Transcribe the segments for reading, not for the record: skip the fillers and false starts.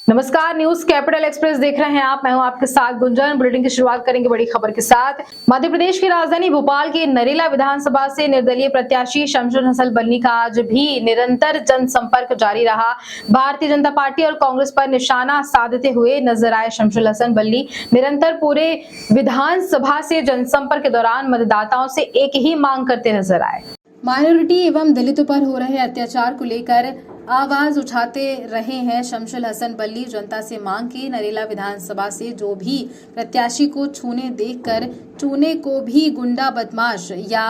नमस्कार, news capital express देख रहे हैं आप। मैं हूं आपके साथ गुंजन। बुलेटिन की शुरुआत करेंगे बड़ी खबर के साथ। मध्य प्रदेश की राजधानी भोपाल के नरेला विधानसभा से निर्दलीय प्रत्याशी शमशुल हसन बल्ली का आज भी निरंतर जनसंपर्क जारी रहा। भारतीय जनता पार्टी और कांग्रेस पर निशाना साधते हुए नजर आए शमशुल हसन बल्ली। निरंतर पूरे विधानसभा से जनसंपर्क के दौरान मतदाताओं से एक ही मांग करते नजर आए। माइनॉरिटी एवं दलितों पर हो रहे अत्याचार को लेकर आवाज उठाते रहे हैं शमशुल हसन बल्ली। जनता से मांग की नरेला विधानसभा से जो भी प्रत्याशी को छूने देखकर चूने को भी गुंडा, बदमाश या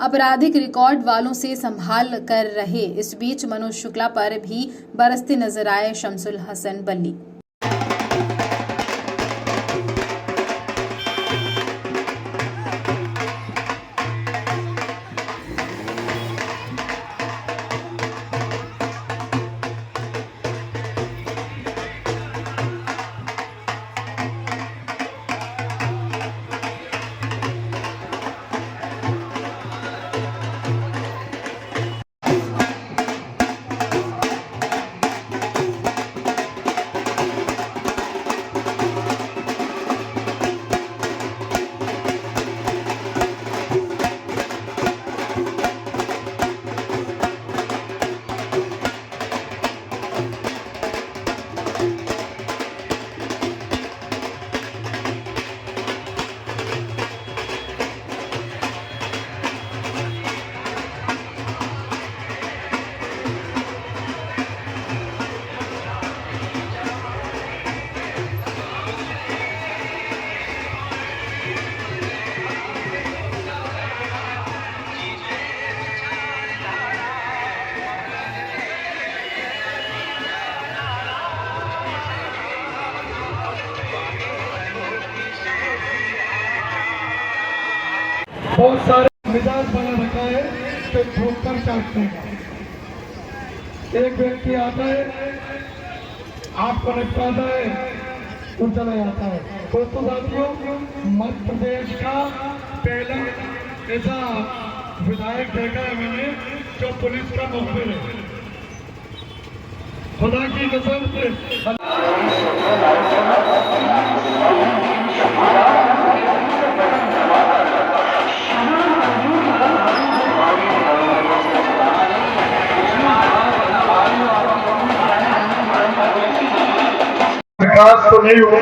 आपराधिक रिकॉर्ड वालों से संभाल कर रहे। इस बीच मनोज शुक्ला पर भी बरसते नजर आए शमशुल हसन बल्ली। बहुत सारे मिजाज बना रखा है तो ठोकर चाटते हैं। एक व्यक्ति आता है, आपको निपटाता है, तो चला जाता है। दोस्तों साथियों, मध्य प्रदेश का पहला ऐसा विधायक देखा है मैंने जो पुलिस का मुखबिर है। खुदा की कसम विकास तो नहीं हुआ,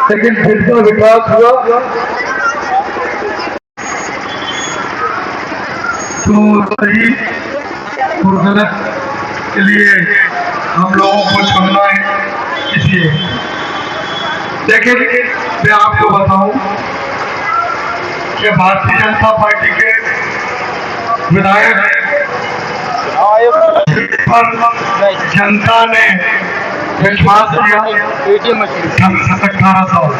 लेकिन जितना विकास हुआ तो सही और गलत के लिए हम लोगों को चुनना है। इसलिए लेकिन मैं आपको बताऊं कि भारतीय जनता पार्टी के विधायक पर जनता ने विश्वास किया 18 साल।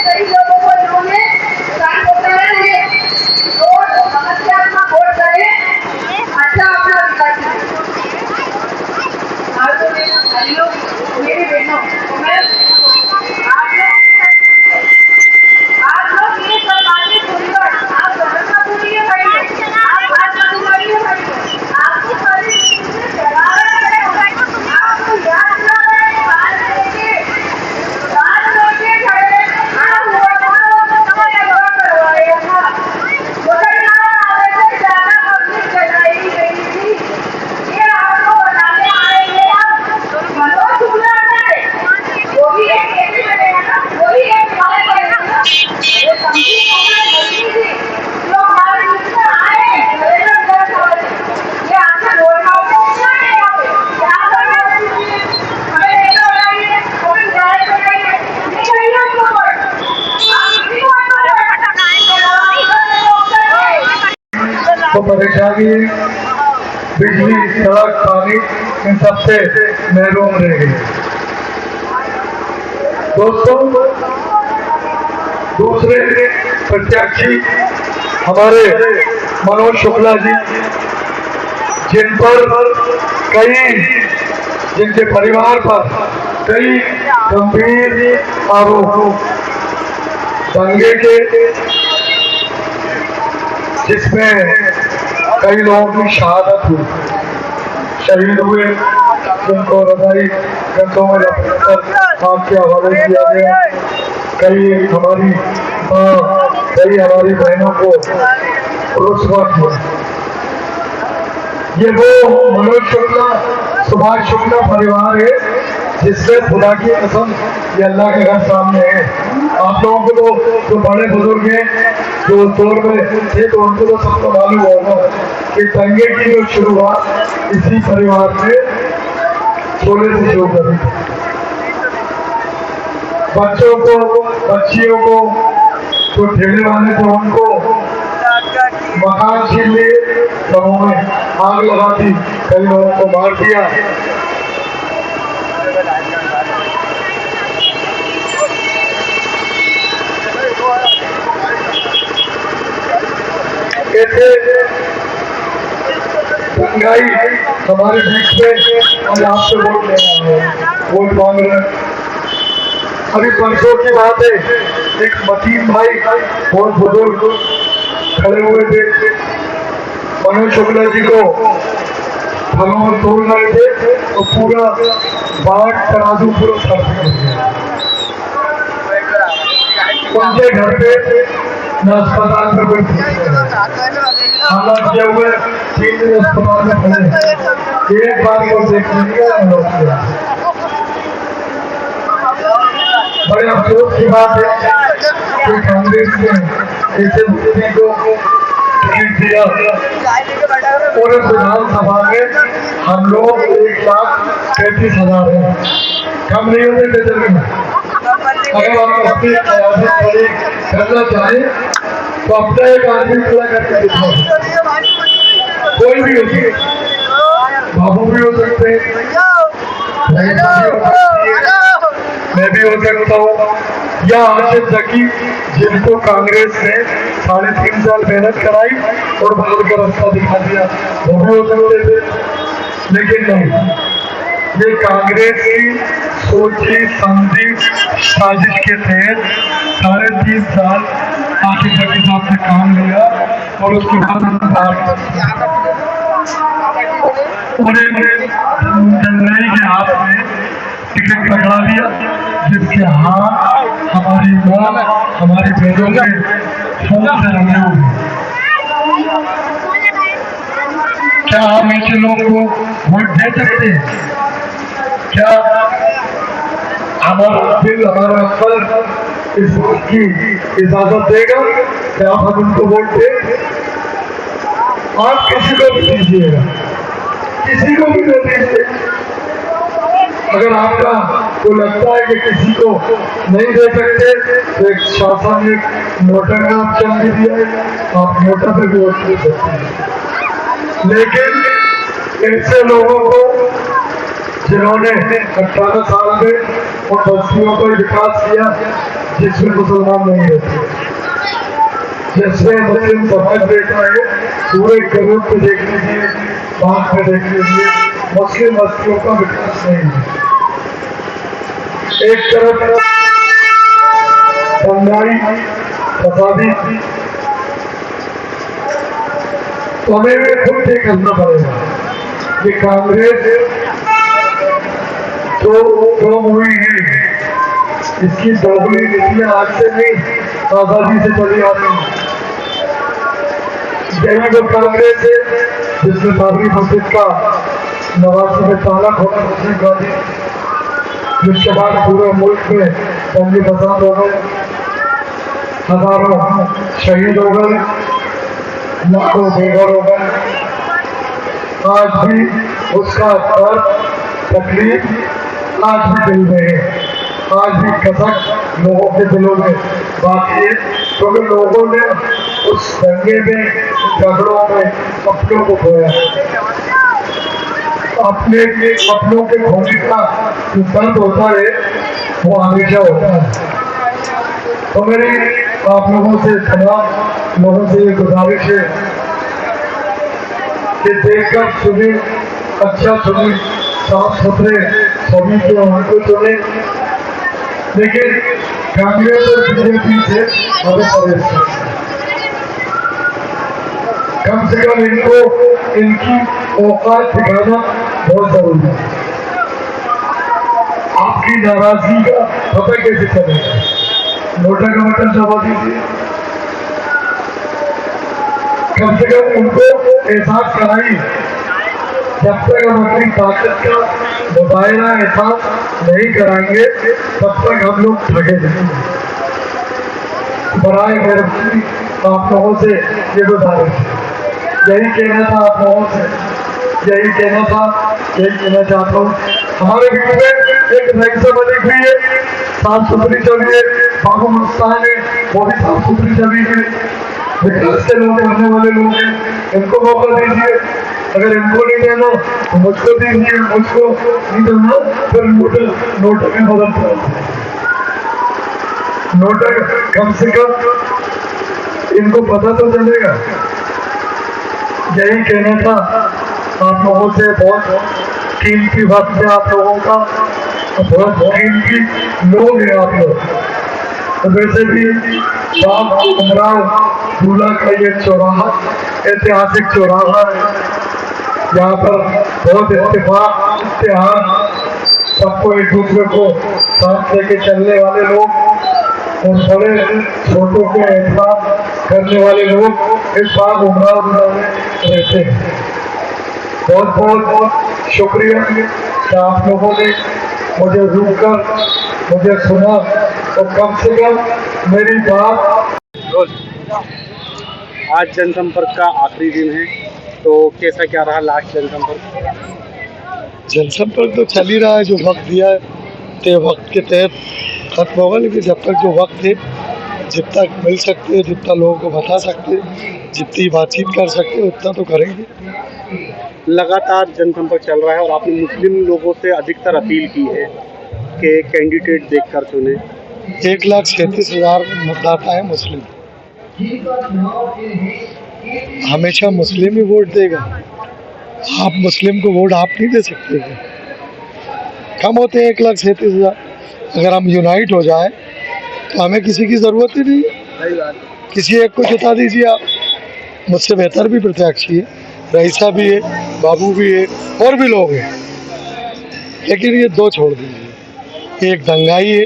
कई लोगों को इन्होंने नुकसान होता है, तो समस्या अपना वोट करें, अच्छा अपना विकास करें। भाइयों मेरी बहनों, मैं आप लोग ये सब बातें सुनकर आप डरना पूरी है भाई, आप बात नहीं करिए भाई, आपको सारी चीजें शरारत है, आपको याद ना रहे बात लेके खड़े आप हुआ करवाए था, मुसलमान आने से ज्यादा पब्लिक जलाई गई थी, ये आपको बताने आएंगे। आप मनोज शुक्ला है, वो भी एक खेती में रहेगा, वो भी एक गाँव में रहेगा, वो समझी गलती थी जो हमारे बीच में आए नरेंद्र विधानसभा में, ये आपसे वोट मांगने नहीं आए, यहाँ पे यहाँ पर हमें नेता बनाइए, हमें विधायक बनाइए, निकलिए उनको वोट, आप किसी को तो परेशानी बिजली, सड़क, पानी इन सबसे महरूम रह गए। दोस्तों, दूसरे प्रत्याशी हमारे मनोज शुक्ला जी, जिन पर जिनके परिवार पर कई गंभीर आरोप, दंगे के जिसमें कई लोगों की शहादत हुई, शहीद हुए, जिनको रजाई गंदों में लपेटकर आग के हवाले किया गया, कई हमारी माँ, कई हमारी बहनों को रुस्वा किया। ये वो मनोज शुक्ला, सुभाष शुक्ला परिवार है जिससे खुदा की कसम ये अल्लाह के घर सामने है। आप लोगों को तो जो बड़े बुजुर्ग हैं जो उस दौर में थे तो उनको तो सबको मालूम होगा कि दंगे की जो शुरुआत इसी परिवार से छोले से शुरू करी। बच्चों को, बच्चियों को, जो ठेले वाले थे उनको मकान छीन लिए, घरों में आग लगा दी, कई लोगों को मार दिया। ऐसे महंगाई हमारे बीच में हम आपसे वोट लेना है, वोट मांग रहे हैं। अभी परसों की बात है, एक मतीन भाई बहुत बुजुर्ग खड़े हुए थे, मनोज शुक्ला जी को फलों और तोड़ रहे थे तो पूरा बाट तराजू पूरा खर्च कर दिया। उनके घर पे न अस्पताल में कोई हमला किया हुए, 3 दिन अस्पताल में पड़े, एक बार को देखने गया। बड़े अफसोस की बात है कि कांग्रेस ने ऐसे व्यक्ति को टिकट दिया और विधानसभा में हम लोग 1,35,000 हैं, कम नहीं होते थे। अगर आप अपनी करना चाहें तो अपना एक आदमी खड़ा करके दिखाओ, कोई भी हो सकते, बाबू भी हो सकते हैं, मैं भी हो सकता हूँ, या आशिफ जकी जिनको कांग्रेस ने 3.5 साल मेहनत कराई और बाद का रास्ता दिखा दिया, वो भी हो सकते थे। लेकिन नहीं, ये कांग्रेस की सोची समझी साजिश के तहत 3.5 साल आशिफ जकी साहब ने काम लिया और उसके बाद चेन्नई के हाथ में टिकट पकड़ा दिया, जिसके हाथ हमारी माँ, हमारी बहनों के खून से रंगे हुए। क्या हम ऐसे लोगों को वोट दे सकते हैं? क्या हमारा दिल, हमारा अक्ल इस बात की इजाजत देगा कि आप हम उनको वोट दें? आप किसी को भी दीजिएगा, किसी को भी दे दीजिए। अगर आपका को लगता है कि किसी को नहीं दे सकते तो एक शासन ने नोटा का ऑप्शन भी दिया है, आप नोटा पे भी वोट दे सकते हैं। लेकिन ऐसे लोगों को जिन्होंने 18 साल में उन बस्तियों को विकास किया, जिसमें मुसलमान नहीं रहते, जिसमें मुस्लिम समाज रहता है। पूरे गरीब को देख लीजिए, बात में देख लीजिए, मुस्लिम बस्तियों का विकास नहीं है। एक तरफ दंगाई फसादी, तो हमें खुद ये करना पड़ेगा कि कांग्रेस जो हुई है, इसकी दोगली नीतियां आज से नहीं, आजादी से चली आ रही है। यही जो कांग्रेस है जिसमें बाबरी मस्जिद का 89 में ताला खोला राजीव गांधी, जिसके बाद पूरे मुल्क में दंगे फसाद हो गए, हजारों शहीद हो गए, लाखों बेघर हो गए। आज भी उसका दर्द तकलीफ आज भी दिल में है, आज भी कसक लोगों के दिलों में बाकी है, क्योंकि लोगों ने उस दंगे में, झगड़ों में अपनों को खोया। अपनों के खोने का जो दर्द होता है वो हमेशा होता है। तो मेरी आप लोगों से, तमाम लोगों से ये गुजारिश है कि देखकर सुने, अच्छा सुने, साफ सुथरे सभी के उनको चुने, लेकिन कांग्रेस और बीजेपी से हमें परहेज करना। कम से कम इनको इनकी औकात दिखाना बहुत जरूरी है। आपकी नाराजगी का पता कैसे चलेगा? नोटा का बटन दबा दीजिए। कम से कम उनको एहसास कराइए। जब तक हम अपनी ताकत का मुजाहिरा एहसास नहीं कराएंगे तब तक हम लोग ठगे जाएंगे। बराए मेहरबानी आप लोगों से ये गुजारिश है, यही कहना था आप लोगों से, यही कहना चाहता हूँ। हमारे बीच में एक नई सभा दिख रही है, साफ सुथरी छवि है, बाबू मस्तान है, वो भी साफ सुथरी छवि है, विकास के लोग करने वाले लोग हैं, इनको मौका दीजिए। अगर इनको नहीं देना तो मुझको दीजिए, मुझको नहीं देना फिर नोटों में मदद करो। नोटा कम से कम इनको पता तो चलेगा। यही कहना था आप लोगों से। बहुत कीमती वक्त है आप लोगों का, बहुत कीमती लोग हैं आप लोग। तो वैसे भी बाप उमराव दूल्हा का ये चौराहा ऐतिहासिक चौराहा है, यहाँ पर बहुत इत्तेहाद, सबको एक दूसरे को साथ लेके चलने वाले लोग और बड़े छोटों के एहतराम करने वाले लोग इस बार उमराव दूल्हा में रहते हैं। बहुत बहुत शुक्रिया कि आप लोगों ने मुझे रुक कर मुझे सुना और कम से कम मेरी बात। आज जनसंपर्क का आखिरी दिन है, तो कैसा क्या रहा लास्ट जनसंपर्क? जनसंपर्क तो चल ही रहा है, जो वक्त दिया है वक्त के तहत खत्म होगा, लेकिन जब तक जो वक्त है, जब तक मिल सकते हैं, जितना लोगों को बता सकते हैं, जितनी बातचीत कर सकते हैं उतना तो करेंगे। लगातार जनसंपर्क चल रहा है और आपने मुस्लिम लोगों से अधिकतर अपील की है कि कैंडिडेट देखकर चुने। 1,37,000 मतदाता है मुस्लिम, हमेशा मुस्लिम ही वोट देगा। आप मुस्लिम को वोट आप नहीं दे सकते हैं। कम होते हैं 1,37,000। अगर हम यूनाइट हो जाए तो हमें किसी की ज़रूरत ही नहीं है। किसी एक को जिता दीजिए आप, मुझसे बेहतर भी प्रत्याशी है, रईसा भी है, बाबू भी है और भी लोग हैं, लेकिन ये दो छोड़ दीजिए। एक दंगाई है,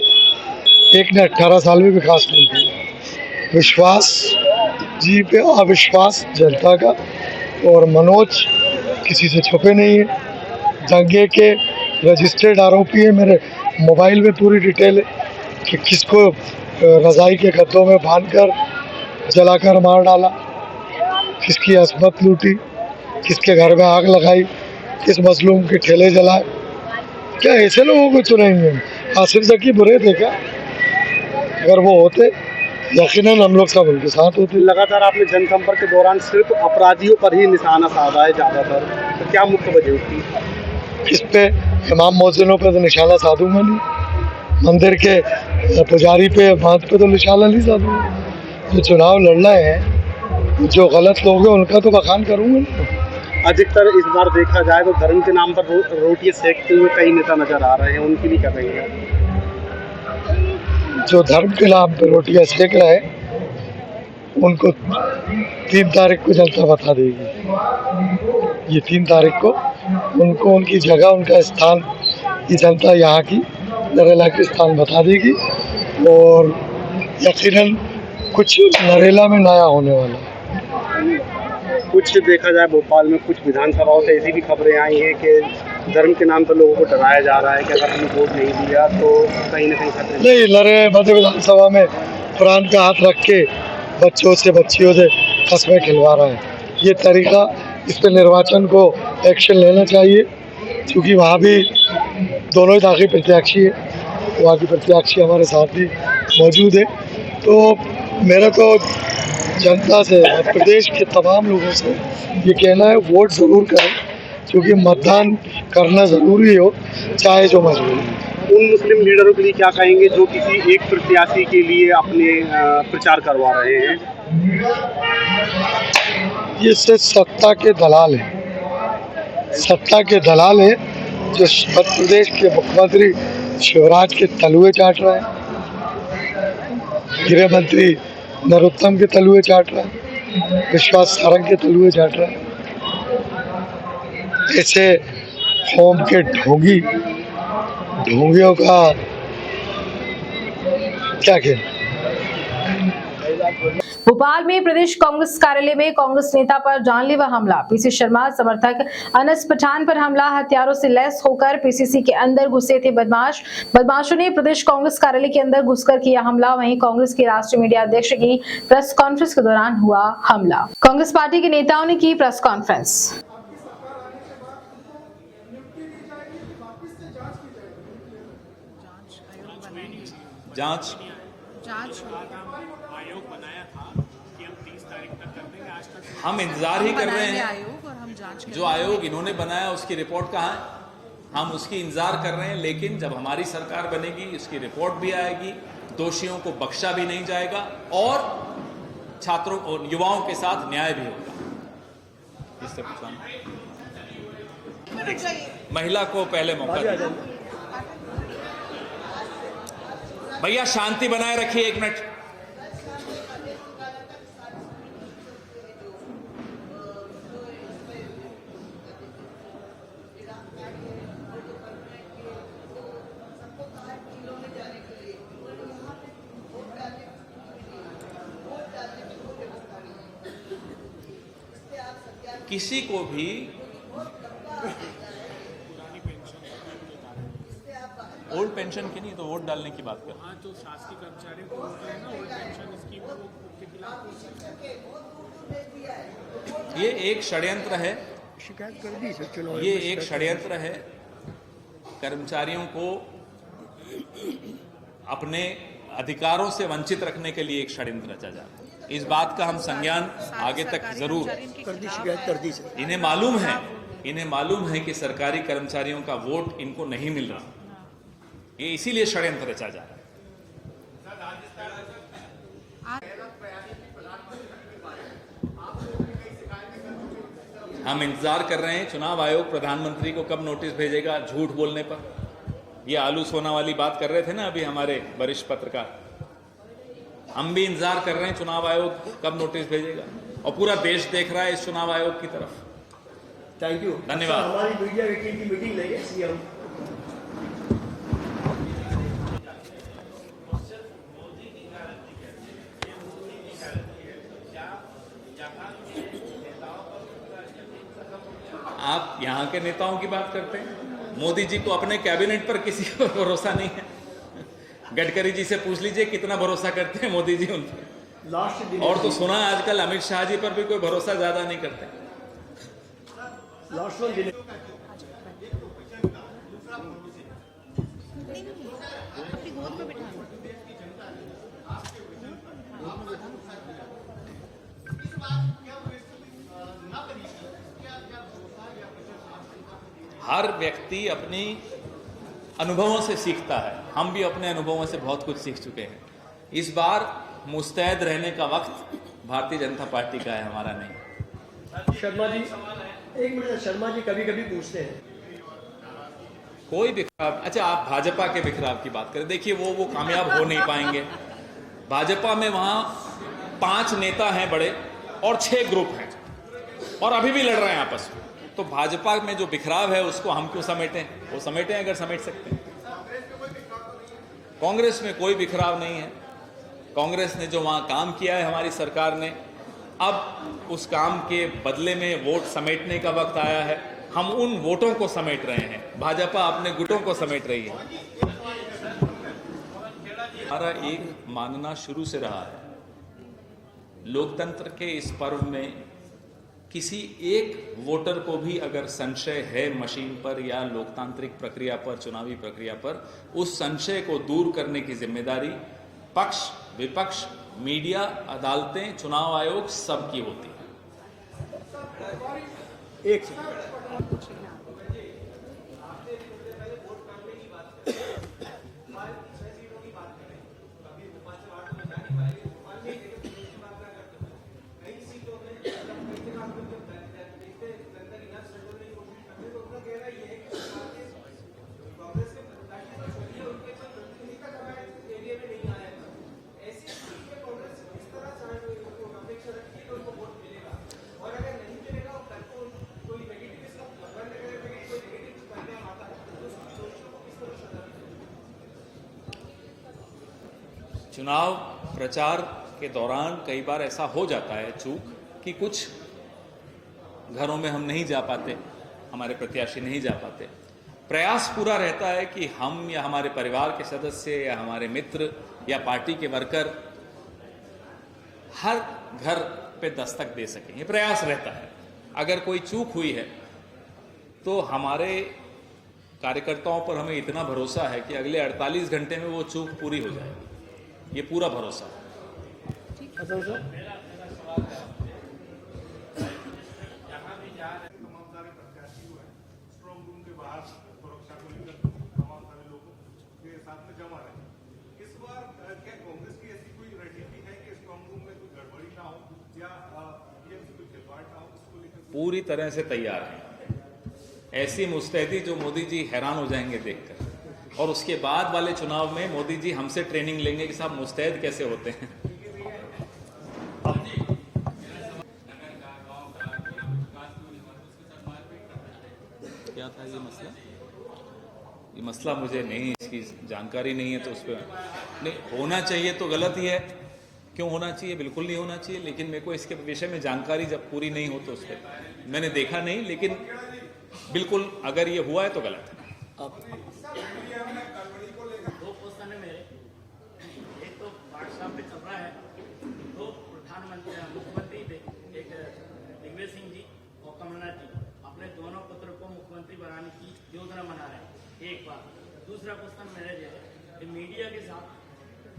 एक ने 18 साल में विकास नहीं किया। विश्वास जी पे अविश्वास जनता का, और मनोज किसी से छुपे नहीं है, दंगे के रजिस्टर्ड आरोपी है। मेरे मोबाइल में पूरी डिटेल है कि किसको रज़ाई के गद्दों में बांधकर जलाकर मार डाला, किसकी असमत लूटी, किसके घर में आग लगाई, किस मजलूम के ठेले जलाए। क्या ऐसे लोगों को चुनेंगे? आसिफ ज़की बुरे थे क्या? अगर वो होते यकीनन हम लोग सब उनके साथ होते। लगातार आपने जनसंपर्क के दौरान सिर्फ अपराधियों पर ही निशाना साधा है ज़्यादातर, तो क्या मुख्य वजह होती है? इस पे इमाम मौज़िनों पर तो निशाना साधूंगा नहीं। मंदिर के पुजारी पे बात पे तो निशाना नहीं साधूंगा। जो चुनाव लड़ना है, जो गलत लोग हैं उनका तो बखान करूंगा ना। अधिकतर इस बार देखा जाए तो धर्म के नाम पर रोटियां सेकते हुए कई नेता नजर आ रहे हैं, उनके लिए क्या कहेंगे? जो धर्म के नाम पर रोटियां सेक रहे हैं उनको 3 तारीख को जनता बता देगी। ये 3 तारीख को उनको उनकी जगह, उनका स्थान, ये जनता यहाँ की नरेला के स्थान बता देगी। और यकीनन कुछ नरेला में नया होने वाला है। कुछ देखा जाए भोपाल में कुछ विधानसभाओं से ऐसी भी खबरें आई हैं कि धर्म के नाम पर लोगों को डराया जा रहा है कि अगर तुमने वोट नहीं दिया तो कहीं ना कहीं खतरे। नहीं, नरे मध्य विधानसभा में प्राण का हाथ रख के बच्चों से बच्चियों से कस्में खिलवा रहा है। ये तरीका, इस पर निर्वाचन को एक्शन लेना चाहिए, क्योंकि वहाँ भी दोनों ही दाखिल प्रत्याशी है, वहाँ की प्रत्याशी हमारे साथ भी मौजूद है। तो मेरा तो जनता से, प्रदेश के तमाम लोगों से ये कहना है, वोट ज़रूर करें, क्योंकि मतदान करना ज़रूरी हो, चाहे जो मजबूरी हो। उन मुस्लिम लीडरों के लिए क्या कहेंगे जो किसी एक प्रत्याशी के लिए अपने प्रचार करवा रहे हैं? ये सिर्फ सत्ता के दलाल हैं, सत्ता के दलाल हैं जो मध्य प्रदेश के मुख्यमंत्री शिवराज के तलुए चाट रहे हैं, गृह मंत्री नरोत्तम के तलुए चाट रहे हैं, विश्वास सारंग के तलुए चाट रहे हैं। ऐसे कौम के ढोंगियों का क्या कहना। भोपाल में प्रदेश कांग्रेस कार्यालय में कांग्रेस नेता पर जानलेवा हमला, पीसी शर्मा समर्थक अनस पठान पर हमला, हथियारों से लैस होकर पीसीसी के अंदर घुसे थे बदमाशों ने प्रदेश कांग्रेस कार्यालय के अंदर घुसकर किया हमला। वहीं कांग्रेस के राष्ट्रीय मीडिया अध्यक्ष की प्रेस कॉन्फ्रेंस के दौरान हुआ हमला। कांग्रेस पार्टी के नेताओं ने की प्रेस कॉन्फ्रेंस। जांच आयोग बनाया था कि हम 30 तारीख तक कर देंगे। आज तक हम इंतजार ही कर रहे हैं। जो आयोग इन्होंने बनाया उसकी रिपोर्ट कहाँ है? हम उसकी इंतजार कर रहे हैं, लेकिन जब हमारी सरकार बनेगी उसकी रिपोर्ट भी आएगी, दोषियों को बख्शा भी नहीं जाएगा और छात्रों और युवाओं के साथ न्याय भी होगा। इससे महिला को पहले मौका दिया। भैया शांति बनाए रखिए, 1 मिनट। किसी को भी ओल्ड पेंशन की नहीं तो वोट डालने की बात कर। हाँ, तो शासकीय कर्मचारियों को ना ओल्ड पेंशन स्कीम के खिलाफ ये एक षड्यंत्र है, शिकायत कर दी सर। ये एक षड्यंत्र है, कर्मचारियों को अपने अधिकारों से वंचित रखने के लिए एक षड्यंत्र रचा जा रहा है। इस बात का हम संज्ञान आगे तक जरूर शिकायत कर दी सर। इन्हें मालूम है कि सरकारी कर्मचारियों का वोट इनको नहीं मिल रहा, ये इसीलिए षड्यंत्र रचा जा रहा है। हम इंतजार कर रहे हैं चुनाव आयोग प्रधानमंत्री को कब नोटिस भेजेगा झूठ बोलने पर। ये आलू सोना वाली बात कर रहे थे ना अभी हमारे वरिष्ठ पत्रकार, हम भी इंतजार कर रहे हैं चुनाव आयोग कब नोटिस भेजेगा और पूरा देश देख रहा है इस चुनाव आयोग की तरफ। थैंक यू, धन्यवाद। हमारी मीडिया मीटिंग की मीटिंग लेंगे सीएम। आप यहाँ के नेताओं की बात करते हैं, मोदी जी को अपने कैबिनेट पर किसी को भरोसा नहीं है। गडकरी जी से पूछ लीजिए कितना भरोसा करते हैं मोदी जी उन पर। और तो सुना आजकल अमित शाह जी पर भी कोई भरोसा ज्यादा नहीं करते। हर व्यक्ति अपनी अनुभवों से सीखता है। हम भी अपने अनुभवों से बहुत कुछ सीख चुके हैं। इस बार मुस्तैद रहने का वक्त भारतीय जनता पार्टी का है, हमारा नहीं। शर्मा जी, एक मिनट, शर्मा जी कभी कभी पूछते हैं कोई बिखराव, अच्छा आप भाजपा के बिखराव की बात करें, देखिए वो कामयाब हो नहीं पाएंगे। भाजपा में वहां 5 नेता हैं बड़े और 6 ग्रुप हैं और अभी भी लड़ रहे हैं आपस में। तो भाजपा में जो बिखराव है उसको हम क्यों समेटें? वो समेटें अगर समेट सकते हैं। कांग्रेस में कोई बिखराव नहीं है। कांग्रेस ने जो वहां काम किया है हमारी सरकार ने, अब उस काम के बदले में वोट समेटने का वक्त आया है। हम उन वोटों को समेट रहे हैं, भाजपा अपने गुटों को समेट रही है। हमारा एक मानना शुरू से रहा है, लोकतंत्र के इस पर्व में किसी एक वोटर को भी अगर संशय है मशीन पर या लोकतांत्रिक प्रक्रिया पर, चुनावी प्रक्रिया पर, उस संशय को दूर करने की जिम्मेदारी पक्ष, विपक्ष, मीडिया, अदालतें, चुनाव आयोग सबकी होती है। एक सेकंड। चुनाव प्रचार के दौरान कई बार ऐसा हो जाता है चूक कि कुछ घरों में हम नहीं जा पाते, हमारे प्रत्याशी नहीं जा पाते। प्रयास पूरा रहता है कि हम या हमारे परिवार के सदस्य या हमारे मित्र या पार्टी के वर्कर हर घर पे दस्तक दे सकें, ये प्रयास रहता है। अगर कोई चूक हुई है तो हमारे कार्यकर्ताओं पर हमें इतना भरोसा है कि अगले 48 घंटे में वो चूक पूरी हो जाएगी, ये पूरा भरोसा है। पूरी तरह से तैयार हैं। ऐसी मुस्तैदी जो मोदी जी हैरान हो जाएंगे देखकर। और उसके बाद वाले चुनाव में मोदी जी हमसे ट्रेनिंग लेंगे कि साहब मुस्तैद कैसे होते हैं। क्या था ये मसला? ये मसला मुझे नहीं, इसकी जानकारी नहीं है, तो उस पर नहीं होना चाहिए तो गलत ही है। क्यों होना चाहिए? बिल्कुल नहीं होना चाहिए, लेकिन मेरे को इसके विषय में जानकारी जब पूरी नहीं हो तो उस पर मैंने देखा नहीं, लेकिन बिल्कुल अगर ये हुआ है तो गलत है। दो क्वेश्चन है मेरे। एक तो व्हाट्सएप पे चल रहा है, दो मुख्यमंत्री थे, एक दिग्विजय सिंह जी और कमलनाथ जी अपने दोनों पुत्र को मुख्यमंत्री बनाने की योजना बना रहे हैं। एक बात। दूसरा क्वेश्चन मेरा जो है, मीडिया के साथ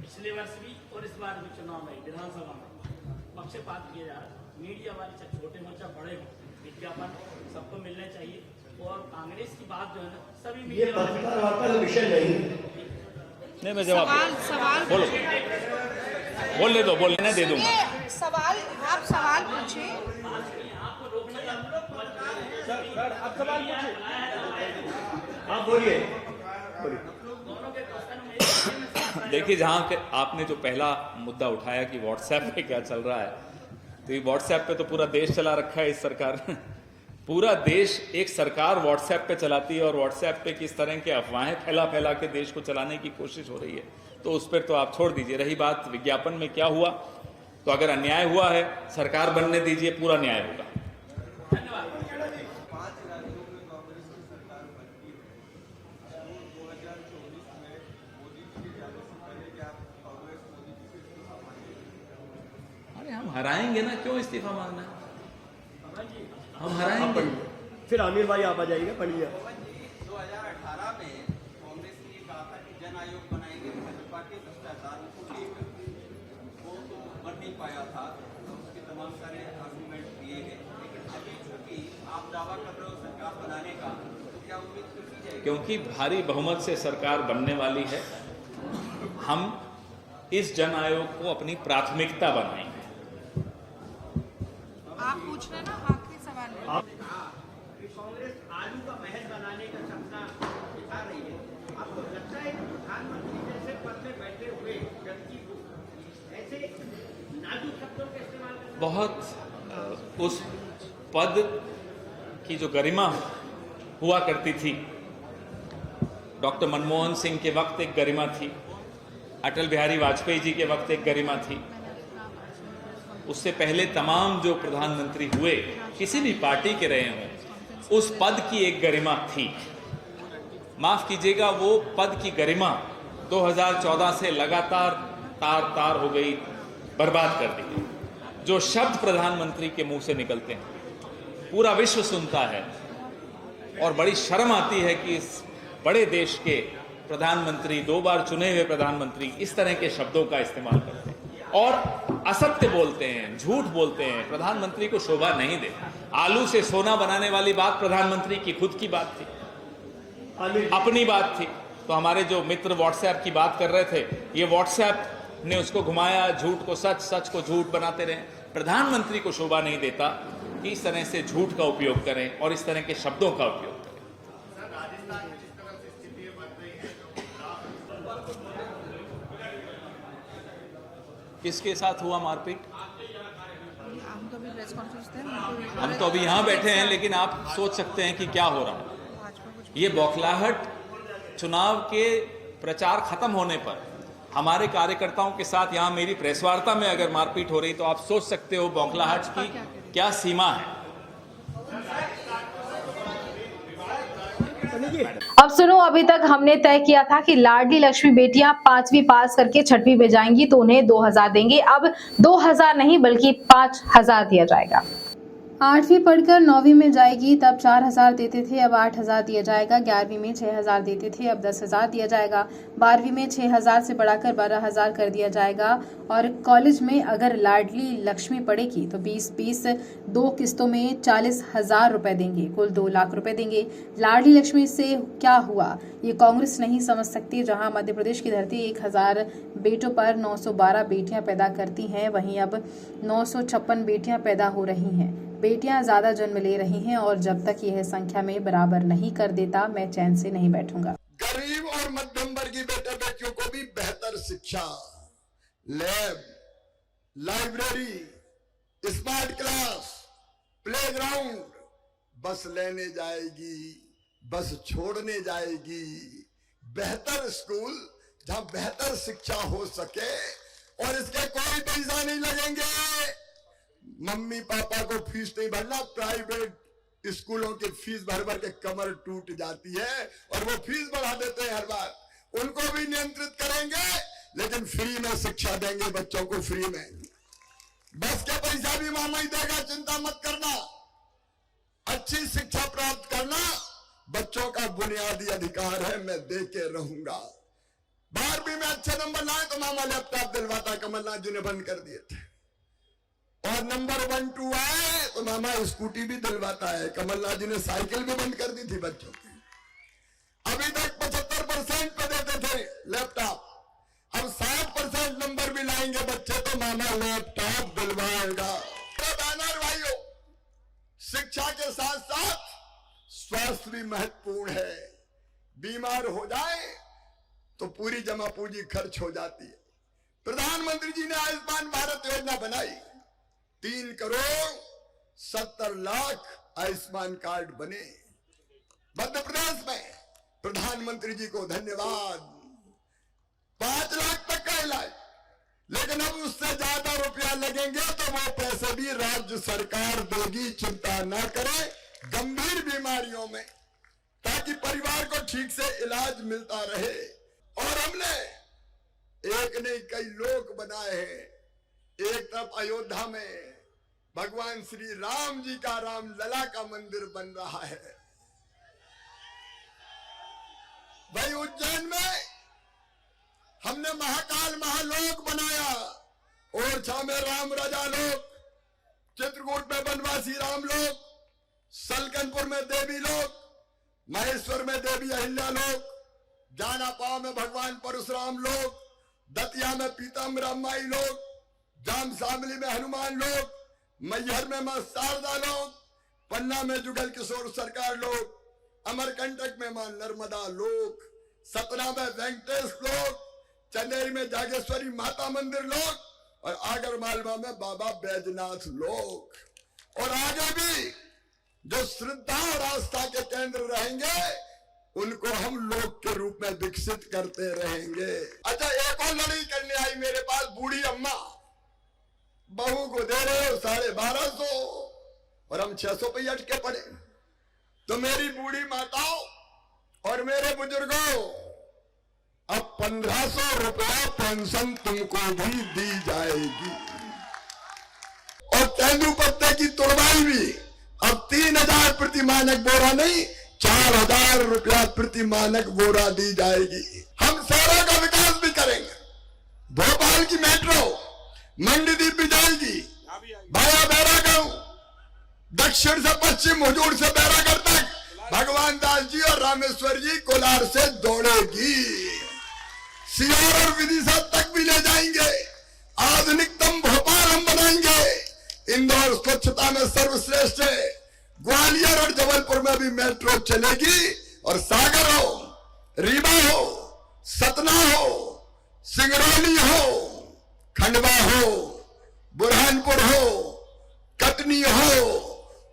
पिछले वर्ष भी और इस बार भी चुनाव में विधानसभा में पक्षपात किया जा रहा है। मीडिया वाले चाहे छोटे हो चाहे बड़े हो, विज्ञापन सबको मिलने चाहिए। और कांग्रेस की बात जो है ना, सभी ये पत्रकार वार्ता का विषय नहीं है। नहीं, मैं जवाब बोलो, बोलने दो, बोलने दे दूंगा। सवाल, आप सवाल पूछिए। आप सवाल पूछिए, आप बोलिए। देखिए, जहां आपने जो पहला मुद्दा उठाया कि व्हाट्सएप पे क्या चल रहा है, तो ये व्हाट्सएप पे तो पूरा देश चला रखा है इस सरकार ने। पूरा देश एक सरकार व्हाट्सएप पे चलाती है और व्हाट्सएप पे किस तरह के अफवाहें फैला के देश को चलाने की कोशिश हो रही है, तो उस पर तो आप छोड़ दीजिए। रही बात विज्ञापन में क्या हुआ, तो अगर अन्याय हुआ है सरकार बनने दीजिए, पूरा न्याय होगा। अरे हम हराएंगे ना, क्यों इस्तीफा मांगना है? हम हराएंगे। फिर आमिर भाई आप आ जाइएगा, पढ़िए। 2018 में कांग्रेस ने कहा था कि जन आयोग बनाएंगे, भाजपा के भ्रष्टाचार को लेकर वो तो बन नहीं पाया था, तो उसके तमाम सारे आर्गूमेंट दिए गए। लेकिन अभी चूंकि आप दावा कर रहे हो सरकार बनाने का, तो क्या उम्मीद करती क्योंकि भारी बहुमत से सरकार बनने वाली है। हम इस जन आयोग को अपनी प्राथमिकता बनाएंगे। आप पूछ रहे ना, आखिरी सवाल है। कांग्रेस आलू का महल बनाने का सपना दिखा रही है। आपको लगता है कि प्रधानमंत्री जैसे पद में बैठे हुए व्यक्ति को ऐसे नाजुक शब्दों का इस्तेमाल करना बहुत उस पद की जो गरिमा हुआ करती थी, डॉक्टर मनमोहन सिंह के वक्त एक गरिमा थी, अटल बिहारी वाजपेयी जी के वक्त एक गरिमा थी, उससे पहले तमाम जो प्रधानमंत्री हुए किसी भी पार्टी के रहे हों, उस पद की एक गरिमा थी। माफ कीजिएगा, वो पद की गरिमा 2014 से लगातार तार हो गई, बर्बाद कर दी गई। जो शब्द प्रधानमंत्री के मुंह से निकलते हैं पूरा विश्व सुनता है, और बड़ी शर्म आती है कि इस बड़े देश के प्रधानमंत्री, 2 बार चुने हुए प्रधानमंत्री इस तरह के शब्दों का इस्तेमाल करते हैं और असत्य बोलते हैं, झूठ बोलते हैं। प्रधानमंत्री को शोभा नहीं देता। आलू से सोना बनाने वाली बात प्रधानमंत्री की खुद की बात थी, अपनी बात थी। तो हमारे जो मित्र व्हाट्सएप की बात कर रहे थे, ये व्हाट्सएप ने उसको घुमाया, झूठ को सच, सच को झूठ बनाते रहे। प्रधानमंत्री को शोभा नहीं देता कि इस तरह से झूठ का उपयोग करें और इस तरह के शब्दों का उपयोग करें। किसके साथ हुआ मारपीट? हम तो अभी प्रेस कॉन्फ्रेंस थे, हम तो अभी यहाँ बैठे हैं, लेकिन आप सोच सकते हैं कि क्या हो रहा है। ये बौखलाहट चुनाव के प्रचार खत्म होने पर हमारे कार्यकर्ताओं के साथ यहाँ मेरी प्रेस वार्ता में अगर मारपीट हो रही, तो आप सोच सकते हो बौखलाहट की क्या सीमा है। अब सुनो, अभी तक हमने तय किया था कि लाडली लक्ष्मी बेटियां 5वीं पास करके 6वीं में जाएंगी तो उन्हें 2000 देंगे। अब 2000 नहीं बल्कि 5000 दिया जाएगा। 8वीं पढ़कर 9वीं में जाएगी तब 4000 देते थे, अब 8000 दिया जाएगा। 11वीं में 6000 देते थे, अब 10000 दिया जाएगा। 12वीं में 6000 से बढ़ाकर 12000 कर दिया जाएगा। और कॉलेज में अगर लाडली लक्ष्मी पढ़ेगी तो 20 2 किस्तों में 40,000 रुपए देंगे, कुल 2 लाख रुपए देंगे। लाडली लक्ष्मी से क्या हुआ ये कांग्रेस नहीं समझ सकती। जहां मध्य प्रदेश की धरती 1000 बेटों पर 912 बेटियां पैदा करती हैं, वहीं अब 956 बेटियां पैदा हो रही हैं। बेटियां ज्यादा जन्म ले रही हैं और जब तक यह संख्या में बराबर नहीं कर देता मैं चैन से नहीं बैठूंगा। गरीब और मध्यम वर्गीय बेटे बेटियों को भी बेहतर शिक्षा, lab, library, smart class, playground, बस लेने जाएगी, बस छोड़ने जाएगी। बेहतर स्कूल जहां बेहतर शिक्षा हो सके और इसके कोई पैसा नहीं लगेंगे। मम्मी पापा को फीस नहीं भरना। प्राइवेट स्कूलों की फीस भर भर के कमर टूट जाती है और वो फीस बढ़ा देते हैं हर बार। उनको भी नियंत्रित करेंगे, लेकिन फ्री में शिक्षा देंगे बच्चों को, फ्री में। बस का पैसा भी मामा ही देगा, चिंता मत करना। अच्छी शिक्षा प्राप्त करना बच्चों का बुनियादी अधिकार है, मैं दे के रहूंगा। 12वीं में अच्छे नंबर लाए तो मामा लैपटॉप दिलवाता, कमलनाथ जी ने बंद कर दिए थे। और नंबर 1 2 आए तो मामा स्कूटी भी दिलवाता है, कमलनाथ जी ने साइकिल भी बंद कर दी थी बच्चों की। अभी तक 75% पे देते थे लैपटॉप, अब 60% नंबर भी लाएंगे बच्चे तो मामा लैपटॉप दिलवाएगा। बैनर भाइयों, शिक्षा के साथ साथ स्वास्थ्य भी महत्वपूर्ण है। बीमार हो जाए तो पूरी जमा पूंजी खर्च हो जाती है। प्रधानमंत्री जी ने आयुष्मान भारत योजना बनाई, 3 करोड़ 70 लाख आयुष्मान कार्ड बने मध्य प्रदेश में। प्रधानमंत्री जी को धन्यवाद। 5 लाख तक का इलाज, लेकिन अब उससे ज्यादा रुपया लगेंगे तो वो पैसे भी राज्य सरकार देगी, चिंता ना करें। गंभीर बीमारियों में, ताकि परिवार को ठीक से इलाज मिलता रहे। और हमने एक नहीं कई लोक बनाए हैं। एक तरफ अयोध्या में भगवान श्री राम जी का रामलला का मंदिर बन रहा है। भाई उज्जैन में हमने महाकाल महालोक बनाया, ओरछा में राम राजा लोक, चित्रकूट में वनवासी राम लोक, सलकनपुर में देवी लोक, महेश्वर में देवी अहिल्या लोग, जानापाव में भगवान परशुराम लोग, दतिया में पीताम्बरा माई लोग, जाम शामली में हनुमान लोग, मैहर में मां शारदा लोग, पन्ना में जुगल किशोर सरकार लोग, अमरकंटक में मां नर्मदा लोग, सतना में वेंकटेश लोग, चंदेरी में जागेश्वरी माता मंदिर लोग और आगरमालवा में बाबा बैजनाथ लोग। और आगे भी जो श्रद्धा और आस्था के केंद्र रहेंगे उनको हम लोग के रूप में विकसित करते रहेंगे। अच्छा, एक और लड़ाई करने आई मेरे पास बूढ़ी अम्मा, बहू को दे रहे हो 1250 और हम 600 पे अटके पड़े। तो मेरी बूढ़ी माताओं और मेरे बुजुर्गों, अब 1500 रुपया पेंशन तुमको भी दी जाएगी और तेंदू पत्ते की तोड़वाई भी अब 3000 प्रति मानक बोरा नहीं, 4000 रुपया प्रति मानक बोरा दी जाएगी। हम शहरों का विकास भी करेंगे। भोपाल की मेट्रो मंडीदीप भी जाएगी, भाया बैरागढ़, दक्षिण से पश्चिम हुजूर से बैरागढ़ तक भगवान दास जी और रामेश्वर जी कोलार से दौड़ेगी। सियार और विदिशा तक भी ले जाएंगे। आधुनिकतम भोपाल हम बनाएंगे। इंदौर स्वच्छता में सर्वश्रेष्ठ है। ग्वालियर और जबलपुर में भी मेट्रो चलेगी और सागर हो, रीवा हो, सतना हो, सिंगरौली हो, खंडवा हो, बुरहानपुर हो, कटनी हो,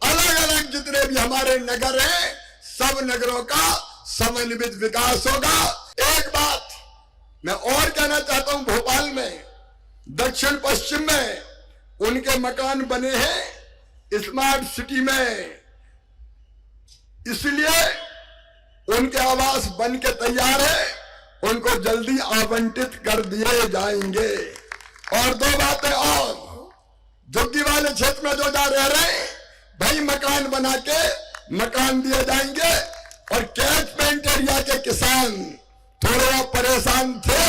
अलग अलग जितने भी हमारे नगर हैं, सब नगरों का समन्वित विकास होगा। एक बात मैं और कहना चाहता हूं, भोपाल में दक्षिण पश्चिम में उनके मकान बने हैं स्मार्ट सिटी में, इसलिए उनके आवास बन के तैयार है, उनको जल्दी आवंटित कर दिए जाएंगे। और दो बातें और, झुग्गी वाले क्षेत्र में जो जा रहे हैं भाई, मकान बना के मकान दिए जाएंगे। और कैचमेंट एरिया के किसान थोड़ा परेशान थे,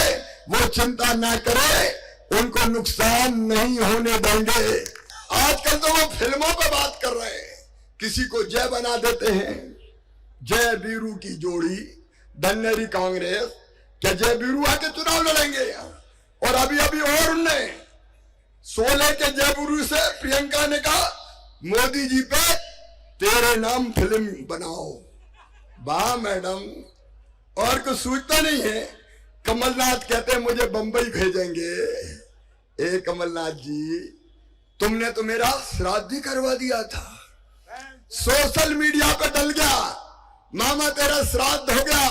वो चिंता ना करें, उनको नुकसान नहीं होने देंगे। आजकल तो वो फिल्मों पे बात कर रहे हैं, किसी को जय बना देते हैं। जय बीरू की जोड़ी, धन्नेरी कांग्रेस, क्या जय बीरू आके चुनाव लड़ेंगे? और अभी अभी और उनने 16 के जय बीरू से प्रियंका ने कहा मोदी जी पे तेरे नाम फिल्म बनाओ। वाह मैडम, और कुछ सूझता नहीं है। कमलनाथ कहते हैं मुझे बंबई भेजेंगे। ए कमलनाथ जी, तुमने तो मेरा श्राद्ध ही करवा दिया था। सोशल मीडिया पे डल गया, मामा तेरा श्राद्ध हो गया।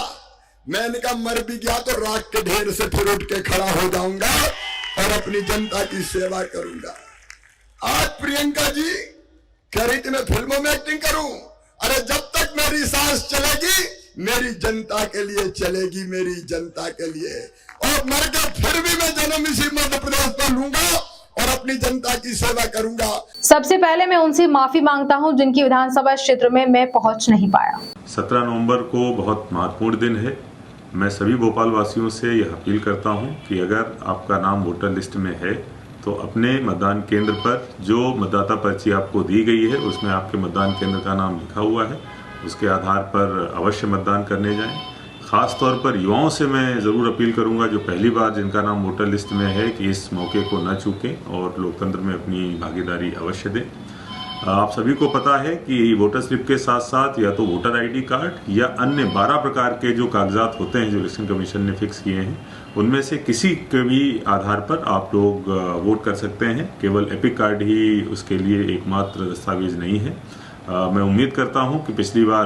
मैंने कहा मर भी गया तो राख के ढेर से फिर उठ के खड़ा हो जाऊंगा और अपनी जनता की सेवा करूंगा। आज प्रियंका जी कह रही थी मैं फिल्मों में एक्टिंग करूं। अरे जब तक मेरी सांस चलेगी, मेरी जनता के लिए चलेगी, मेरी जनता के लिए। और मर के फिर भी मैं जन्म इसी मध्य प्रदेश में लूंगा और अपनी जनता की सेवा करूंगा। सबसे पहले मैं उनसे माफी मांगता हूं जिनकी विधानसभा क्षेत्र में मैं पहुंच नहीं पाया। 17 नवंबर को बहुत महत्वपूर्ण दिन है। मैं सभी भोपाल वासियों से यह अपील करता हूं कि अगर आपका नाम वोटर लिस्ट में है तो अपने मतदान केंद्र पर जो मतदाता पर्ची आपको दी गई है उसमें आपके मतदान केंद्र का नाम लिखा हुआ है, उसके आधार पर अवश्य मतदान करने जाएं। खास तौर पर युवाओं से मैं ज़रूर अपील करूंगा जो पहली बार जिनका नाम वोटर लिस्ट में है कि इस मौके को न चूकें और लोकतंत्र में अपनी भागीदारी अवश्य दें। आप सभी को पता है कि वोटर स्लिप के साथ साथ या तो वोटर आईडी कार्ड या अन्य 12 प्रकार के जो कागजात होते हैं जो इलेक्शन कमीशन ने फिक्स किए हैं, उनमें से किसी के भी आधार पर आप लोग वोट कर सकते हैं। केवल एपिक कार्ड ही उसके लिए एकमात्र दस्तावेज नहीं है। मैं उम्मीद करता हूं कि पिछली बार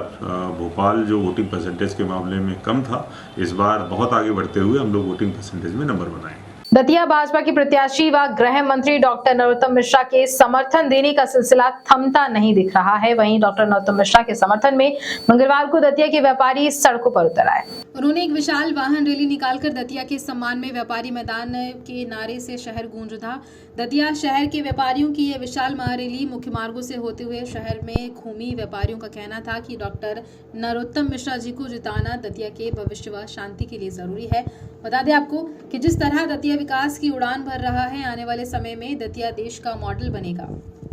भोपाल जो वोटिंग परसेंटेज के मामले में कम था, इस बार बहुत आगे बढ़ते हुए हम लोग वोटिंग परसेंटेज में नंबर बनाएंगे। दतिया भाजपा की प्रत्याशी व गृह मंत्री डॉक्टर नरोत्तम मिश्रा के समर्थन देने का सिलसिला थमता नहीं दिख रहा है। वहीं डॉक्टर नरोत्तम मिश्रा के समर्थन में मंगलवार को दतिया के व्यापारी सड़कों पर उतर आए। उन्होंने एक विशाल वाहन रैली निकालकर दतिया के सम्मान में व्यापारी मैदान के नारे से शहर गूंज उठा। दतिया शहर के व्यापारियों की यह विशाल महारैली मुख्य मार्गों से होते हुए शहर में घूमी। व्यापारियों का कहना था कि डॉक्टर नरोत्तम मिश्रा जी को जिताना दतिया के भविष्य व शांति के लिए जरूरी है। बता दें आपको कि जिस तरह दतिया विकास की उड़ान भर रहा है, आने वाले समय में दतिया देश का मॉडल बनेगा।